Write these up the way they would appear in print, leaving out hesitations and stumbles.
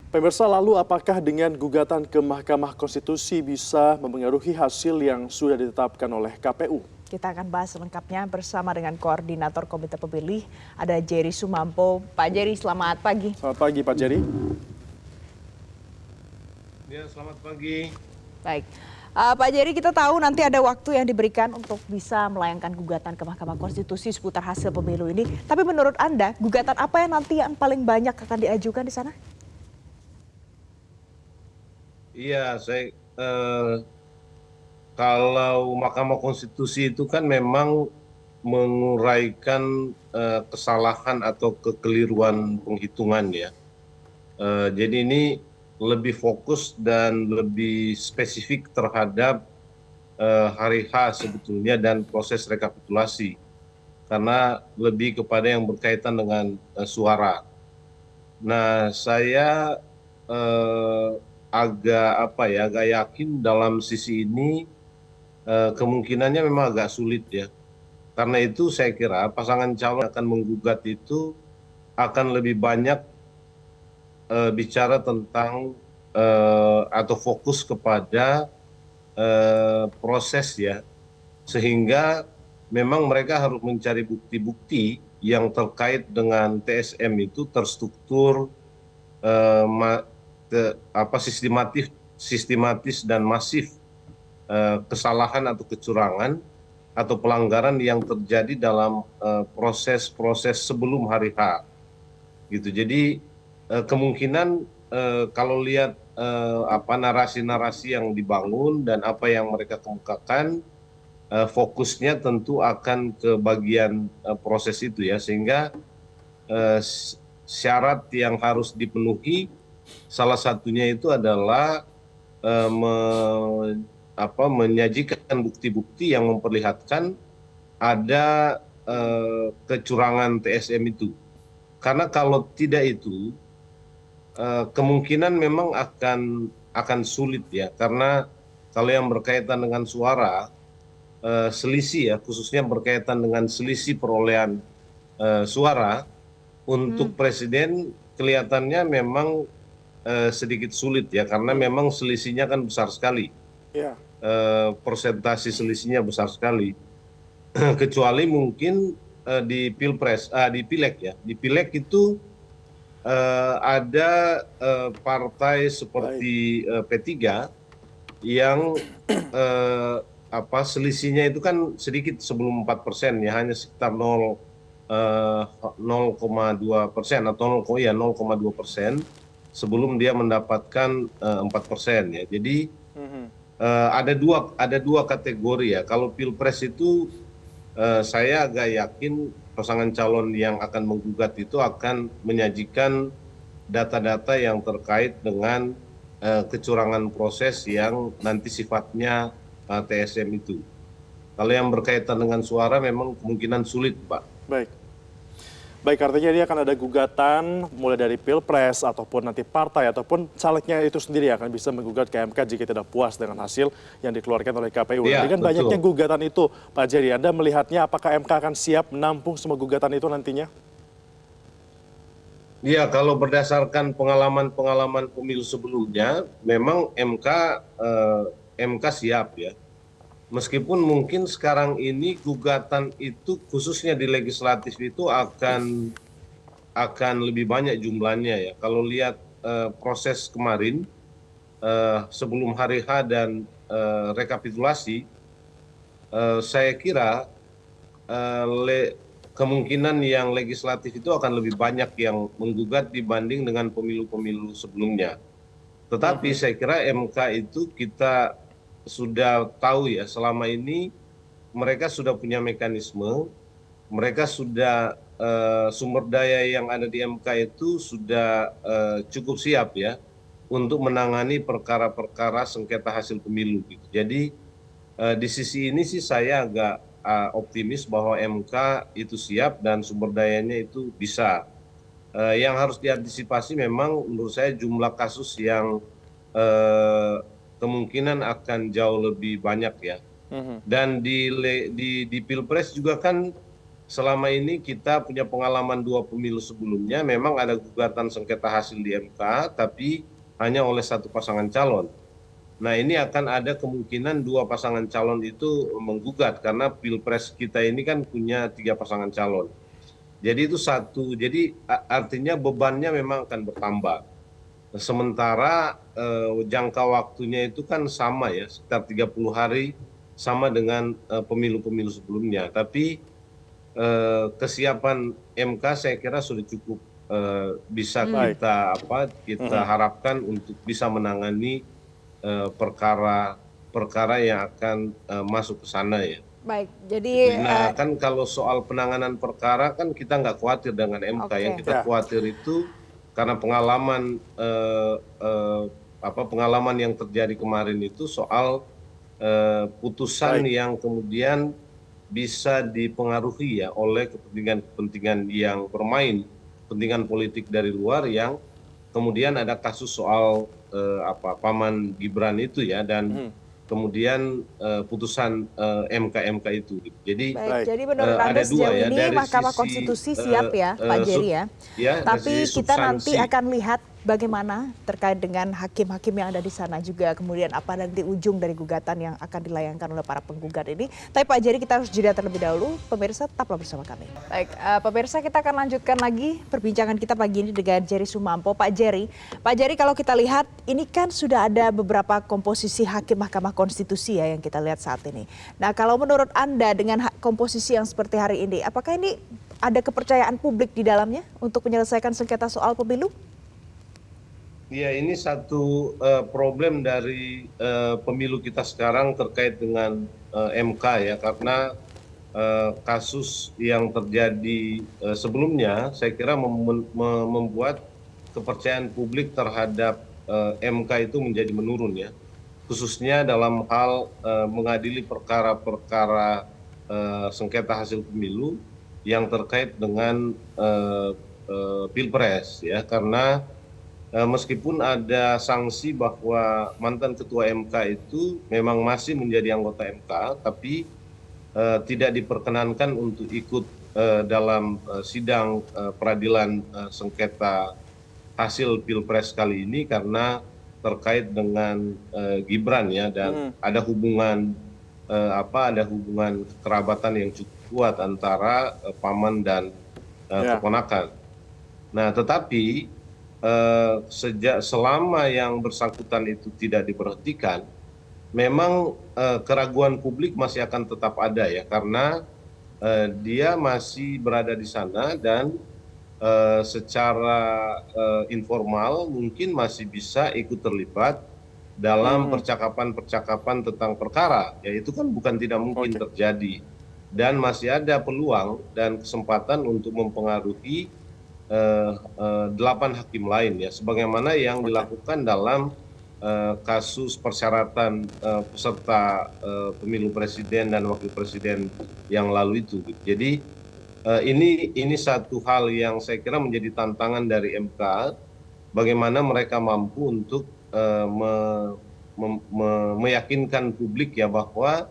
Pemirsa, lalu apakah dengan gugatan ke Mahkamah Konstitusi bisa mempengaruhi hasil yang sudah ditetapkan oleh KPU? Kita akan bahas lengkapnya bersama dengan Koordinator Komite Pemilih, ada Jerry Sumampo. Pak Jerry, selamat pagi. Selamat pagi, Pak Jerry. Ya, selamat pagi. Baik. Pak Jerry, kita tahu nanti ada waktu yang diberikan untuk bisa melayangkan gugatan ke Mahkamah Konstitusi seputar hasil pemilu ini. Tapi menurut Anda, gugatan apa yang nanti yang paling banyak akan diajukan di sana? Iya, kalau Mahkamah Konstitusi itu kan memang menguraikan kesalahan atau kekeliruan penghitungan ya. Jadi ini lebih fokus dan lebih spesifik terhadap hari H sebetulnya dan proses rekapitulasi. Karena lebih kepada yang berkaitan dengan suara. Nah, saya agak yakin dalam sisi ini kemungkinannya memang agak sulit ya. Karena itu saya kira pasangan calon akan menggugat itu akan lebih banyak bicara tentang atau fokus kepada proses ya. Sehingga memang mereka harus mencari bukti-bukti yang terkait dengan TSM itu terstruktur sistematis dan masif kesalahan atau kecurangan atau pelanggaran yang terjadi dalam proses-proses sebelum hari H. Gitu. Jadi kemungkinan kalau lihat narasi-narasi yang dibangun dan apa yang mereka kemukakan, fokusnya tentu akan ke bagian proses itu ya, sehingga syarat yang harus dipenuhi salah satunya itu adalah menyajikan bukti-bukti yang memperlihatkan ada kecurangan TSM itu. Karena kalau tidak itu kemungkinan memang akan sulit ya, karena kalau yang berkaitan dengan suara selisih ya, khususnya berkaitan dengan selisih perolehan suara untuk presiden kelihatannya memang sedikit sulit ya, karena memang selisihnya kan besar sekali. Ya. Persentase selisihnya besar sekali. Kecuali mungkin di pilpres, di pileg ya. Di pileg itu ada partai seperti P3 yang selisihnya itu kan sedikit sebelum 4% ya, hanya sekitar 0,2% atau 0,2% sebelum dia mendapatkan 4% ya. Jadi ada dua kategori ya. Kalau pilpres itu saya agak yakin pasangan calon yang akan menggugat itu akan menyajikan data-data yang terkait dengan kecurangan proses yang nanti sifatnya TSM itu. Kalau yang berkaitan dengan suara memang kemungkinan sulit, Pak. Baik, artinya ini akan ada gugatan mulai dari pilpres ataupun nanti partai ataupun calegnya itu sendiri akan bisa menggugat ke MK jika tidak puas dengan hasil yang dikeluarkan oleh KPU. Ya, dengan banyaknya gugatan itu, Pak Jerry, Anda melihatnya apakah MK akan siap menampung semua gugatan itu nantinya? Iya, kalau berdasarkan pengalaman pemilu sebelumnya, memang MK siap ya. Meskipun mungkin sekarang ini gugatan itu khususnya di legislatif itu akan lebih banyak jumlahnya ya. Kalau lihat proses kemarin sebelum hari H dan rekapitulasi, saya kira kemungkinan yang legislatif itu akan lebih banyak yang menggugat dibanding dengan pemilu-pemilu sebelumnya. Tetapi saya kira MK itu kita sudah tahu ya, selama ini mereka sudah punya mekanisme, mereka sudah sumber daya yang ada di MK itu sudah cukup siap ya untuk menangani perkara-perkara sengketa hasil pemilu gitu. Jadi di sisi ini sih saya agak optimis bahwa MK itu siap dan sumber dayanya itu bisa. Yang harus diantisipasi memang menurut saya jumlah kasus yang kemungkinan akan jauh lebih banyak ya. Dan di pilpres juga kan selama ini kita punya pengalaman 2 pemilu sebelumnya, memang ada gugatan sengketa hasil di MK, tapi hanya oleh satu pasangan calon. Nah, ini akan ada kemungkinan 2 pasangan calon itu menggugat karena pilpres kita ini kan punya 3 pasangan calon. Jadi itu satu. Jadi artinya bebannya memang akan bertambah. Sementara jangka waktunya itu kan sama ya, sekitar 30 hari, sama dengan pemilu-pemilu sebelumnya. Tapi kesiapan MK saya kira sudah cukup bisa kita harapkan untuk bisa menangani perkara-perkara yang akan masuk ke sana ya. Baik, jadi Nah kan kalau soal penanganan perkara kan kita nggak khawatir dengan MK. Yang kita khawatir itu karena pengalaman yang terjadi kemarin itu soal putusan yang kemudian bisa dipengaruhi ya oleh kepentingan-kepentingan yang bermain, kepentingan politik dari luar, yang kemudian ada kasus soal paman Gibran itu ya, dan kemudian putusan MK itu. Jadi jadi menurut Anda sejauh ini Mahkamah Konstitusi siap ya, Pak Jerry ya. Tapi kita nanti akan lihat bagaimana terkait dengan hakim-hakim yang ada di sana juga, kemudian apa nanti ujung dari gugatan yang akan dilayangkan oleh para penggugat ini. Tapi Pak Jerry, kita harus jeda terlebih dahulu. Pemirsa, tetaplah bersama kami. Baik, pemirsa, kita akan lanjutkan lagi perbincangan kita pagi ini dengan Jerry Sumampo. Pak Jerry, kalau kita lihat ini kan sudah ada beberapa komposisi hakim Mahkamah Konstitusi ya yang kita lihat saat ini. Nah, kalau menurut Anda dengan komposisi yang seperti hari ini, apakah ini ada kepercayaan publik di dalamnya untuk menyelesaikan sengketa soal pemilu? Ya, ini satu problem dari pemilu kita sekarang terkait dengan MK ya, karena kasus yang terjadi sebelumnya saya kira membuat kepercayaan publik terhadap MK itu menjadi menurun ya, khususnya dalam hal mengadili perkara-perkara sengketa hasil pemilu yang terkait dengan pilpres ya, karena meskipun ada sanksi bahwa mantan ketua MK itu memang masih menjadi anggota MK, tapi tidak diperkenankan untuk ikut dalam sidang peradilan sengketa hasil pilpres kali ini karena terkait dengan Gibran ya, dan ada hubungan kerabatan yang cukup kuat antara paman dan keponakan. Nah, tetapi selama yang bersangkutan itu tidak diberhentikan, memang keraguan publik masih akan tetap ada ya, karena dia masih berada di sana dan secara informal mungkin masih bisa ikut terlibat dalam percakapan-percakapan tentang perkara, ya itu kan bukan tidak mungkin terjadi, dan masih ada peluang dan kesempatan untuk mempengaruhi 8 hakim lain ya, sebagaimana yang dilakukan dalam kasus persyaratan peserta pemilu presiden dan wakil presiden yang lalu itu. Jadi ini satu hal yang saya kira menjadi tantangan dari MK, bagaimana mereka mampu untuk meyakinkan publik ya bahwa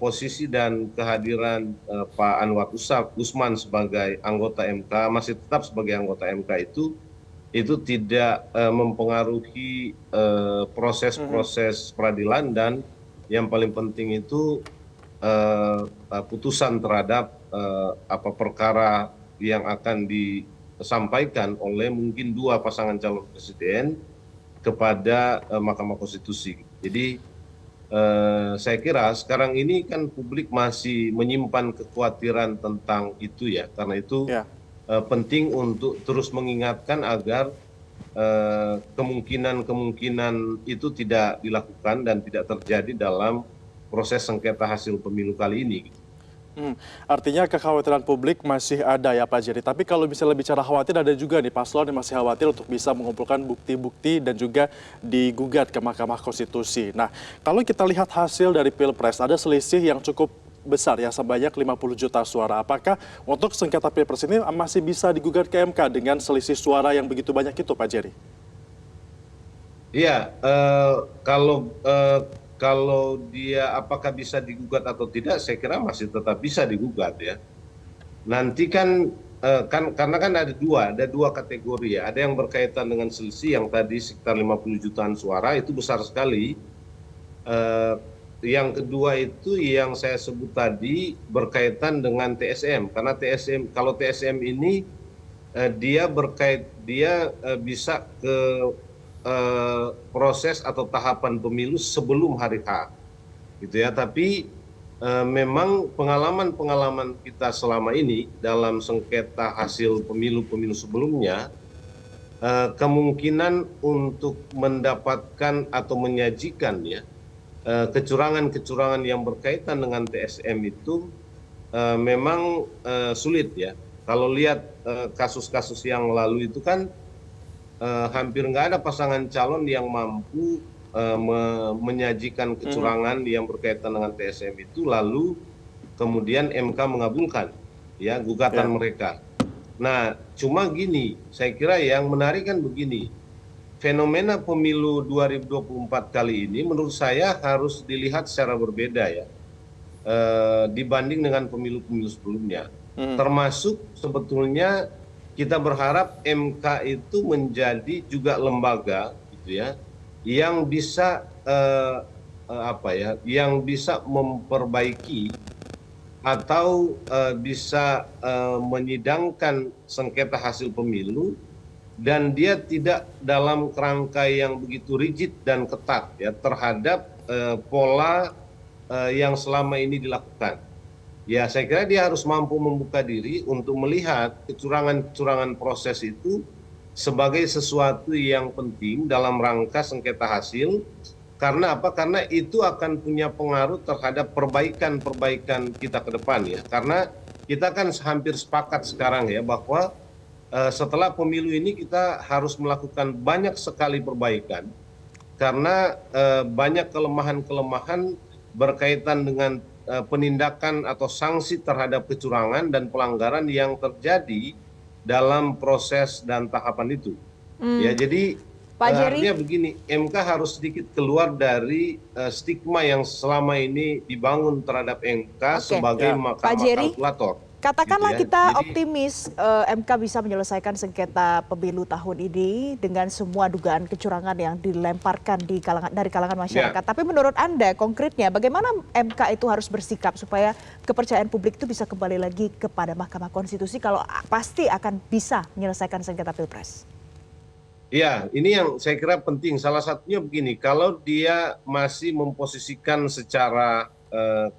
posisi dan kehadiran Pak Anwar Usman sebagai anggota MK, masih tetap sebagai anggota MK itu tidak mempengaruhi proses-proses peradilan, dan yang paling penting itu putusan terhadap perkara yang akan disampaikan oleh mungkin 2 pasangan calon presiden kepada Mahkamah Konstitusi. Jadi saya kira sekarang ini kan publik masih menyimpan kekhawatiran tentang itu ya, karena itu penting untuk terus mengingatkan agar kemungkinan itu tidak dilakukan dan tidak terjadi dalam proses sengketa hasil pemilu kali ini. Artinya kekhawatiran publik masih ada ya Pak Jerry. Tapi kalau misalnya bicara khawatir, ada juga nih paslon yang masih khawatir untuk bisa mengumpulkan bukti-bukti dan juga digugat ke Mahkamah Konstitusi. Nah, kalau kita lihat hasil dari Pilpres, ada selisih yang cukup besar ya, sebanyak 50 juta suara. Apakah untuk sengketa Pilpres ini masih bisa digugat ke MK dengan selisih suara yang begitu banyak itu Pak Jerry? Iya, kalau dia apakah bisa digugat atau tidak, saya kira masih tetap bisa digugat ya. nanti kan karena kan ada dua kategori ya. Ada yang berkaitan dengan selisih yang tadi sekitar 50 jutaan suara itu besar sekali. Eh, yang kedua itu yang saya sebut tadi berkaitan dengan TSM, karena kalau TSM ini dia bisa ke proses atau tahapan pemilu sebelum hari H, gitu ya. Tapi memang pengalaman kita selama ini dalam sengketa hasil pemilu sebelumnya, kemungkinan untuk mendapatkan atau menyajikan ya kecurangan-kecurangan yang berkaitan dengan TSM itu memang sulit ya. Kalau lihat kasus-kasus yang lalu itu kan hampir nggak ada pasangan calon yang mampu menyajikan kecurangan yang berkaitan dengan TSM itu lalu kemudian MK mengabulkan ya gugatan mereka. Nah, cuma gini, saya kira yang menarik kan begini. Fenomena pemilu 2024 kali ini menurut saya harus dilihat secara berbeda ya, dibanding dengan pemilu-pemilu sebelumnya. Termasuk sebetulnya kita berharap MK itu menjadi juga lembaga gitu ya, yang bisa yang bisa memperbaiki atau bisa menyidangkan sengketa hasil pemilu, dan dia tidak dalam kerangka yang begitu rigid dan ketat ya terhadap pola yang selama ini dilakukan. Ya, saya kira dia harus mampu membuka diri untuk melihat kecurangan-kecurangan proses itu sebagai sesuatu yang penting dalam rangka sengketa hasil. Karena apa? Karena itu akan punya pengaruh terhadap perbaikan-perbaikan kita ke depan ya. Karena kita kan hampir sepakat sekarang ya bahwa setelah pemilu ini kita harus melakukan banyak sekali perbaikan karena banyak kelemahan-kelemahan berkaitan dengan penindakan atau sanksi terhadap kecurangan dan pelanggaran yang terjadi dalam proses dan tahapan itu. Ya, jadi Pak Jerry, artinya begini, MK harus sedikit keluar dari stigma yang selama ini dibangun terhadap MK sebagai mahkamah kalkulator. katakanlah gitu ya. kita Jadi, optimis MK bisa menyelesaikan sengketa pemilu tahun ini dengan semua dugaan kecurangan yang dilemparkan dari kalangan masyarakat. Tapi menurut Anda konkretnya bagaimana MK itu harus bersikap supaya kepercayaan publik itu bisa kembali lagi kepada Mahkamah Konstitusi kalau pasti akan bisa menyelesaikan sengketa Pilpres? ya, ini yang saya kira penting. Salah satunya begini, kalau dia masih memposisikan secara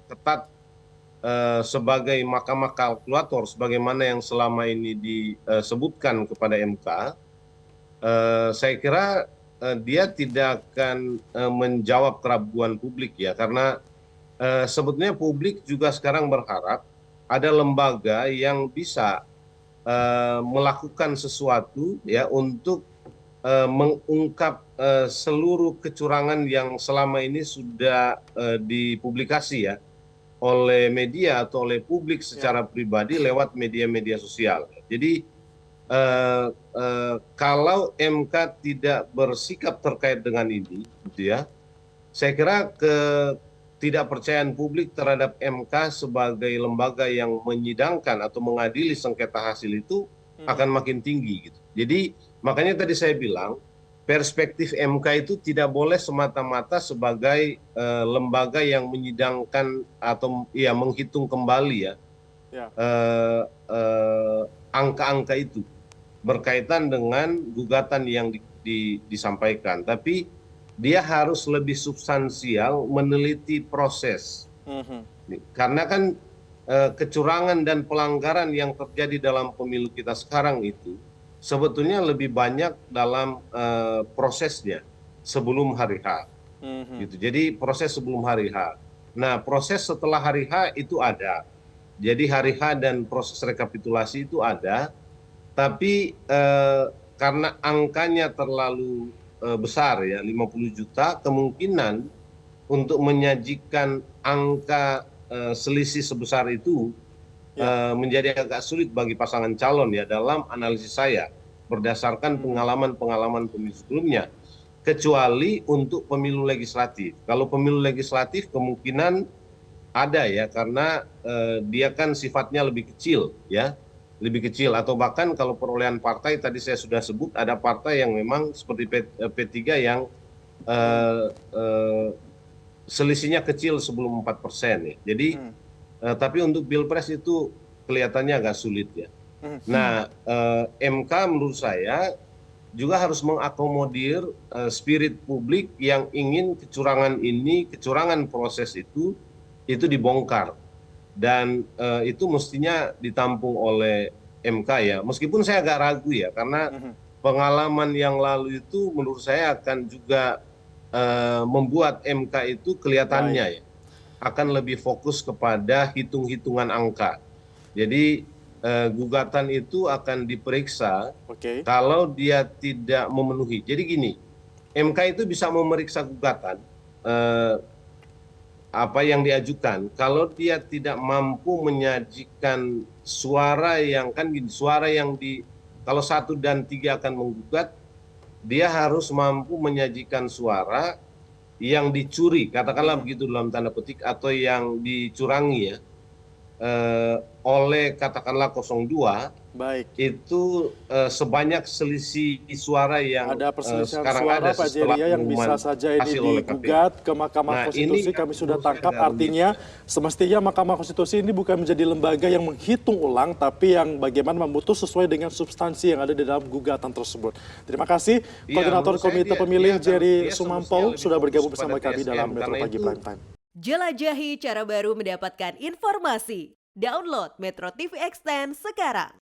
ketat sebagai mahkamah kalkulator, sebagaimana yang selama ini disebutkan kepada MK, saya kira dia tidak akan menjawab keraguan publik ya, karena sebetulnya publik juga sekarang berharap ada lembaga yang bisa melakukan sesuatu ya untuk mengungkap seluruh kecurangan yang selama ini sudah dipublikasi ya oleh media atau oleh publik secara pribadi lewat media-media sosial. Jadi kalau MK tidak bersikap terkait dengan ini, gitu ya, saya kira ketidakpercayaan publik terhadap MK sebagai lembaga yang menyidangkan atau mengadili sengketa hasil itu akan makin tinggi. Gitu. Jadi makanya tadi saya bilang perspektif MK itu tidak boleh semata-mata sebagai lembaga yang menyidangkan atau ya menghitung kembali ya angka-angka itu berkaitan dengan gugatan yang disampaikan. Tapi dia harus lebih substansial meneliti proses. Karena kan kecurangan dan pelanggaran yang terjadi dalam pemilu kita sekarang itu sebetulnya lebih banyak dalam prosesnya sebelum hari H. Gitu. Jadi proses sebelum hari H. Nah, proses setelah hari H itu ada. Jadi hari H dan proses rekapitulasi itu ada. Tapi karena angkanya terlalu besar ya, 50 juta, kemungkinan untuk menyajikan angka selisih sebesar itu menjadi agak sulit bagi pasangan calon ya dalam analisis saya berdasarkan pengalaman pemilu sebelumnya, kecuali untuk pemilu legislatif. Kalau pemilu legislatif kemungkinan ada ya, karena dia kan sifatnya lebih kecil ya, lebih kecil, atau bahkan kalau perolehan partai tadi saya sudah sebut ada partai yang memang seperti P3 yang eh, eh, selisihnya kecil sebelum 4% ya. Jadi tapi untuk Pilpres itu kelihatannya agak sulit ya. Nah, MK menurut saya juga harus mengakomodir spirit publik yang ingin kecurangan ini, kecurangan proses itu dibongkar, dan itu mestinya ditampung oleh MK ya. Meskipun saya agak ragu ya, karena pengalaman yang lalu itu menurut saya akan juga membuat MK itu kelihatannya ya akan lebih fokus kepada hitung-hitungan angka. Jadi gugatan itu akan diperiksa Oke. kalau dia tidak memenuhi. Jadi gini, MK itu bisa memeriksa gugatan apa yang diajukan kalau dia tidak mampu menyajikan suara yang kan gini, suara yang kalau 1 dan 3 akan menggugat, dia harus mampu menyajikan suara yang dicuri, katakanlah begitu dalam tanda petik, atau yang dicurangi ya, oleh katakanlah 02, Baik. itu sebanyak selisih suara yang Ada perselisihan sekarang suara ada Pak setelah Jeria yang bisa pengumuman saja ini hasil oleh KPU. digugat ke Mahkamah Nah, Konstitusi. ini Kami sudah menurut saya tangkap, agak artinya semestinya Mahkamah Konstitusi ini bukan menjadi lembaga yang menghitung ulang, tapi yang bagaimana memutus sesuai dengan substansi yang ada di dalam gugatan tersebut. Terima kasih Iya, Koordinator menurut saya Komite dia Pemilih akan- Jerry dia Sumampol semestinya lebih sudah bergabung fokus bersama pada kami dalam TSM, Metro karena Pagi itu Prime Time. Jelajahi cara baru mendapatkan informasi. Download Metro TV Extend sekarang.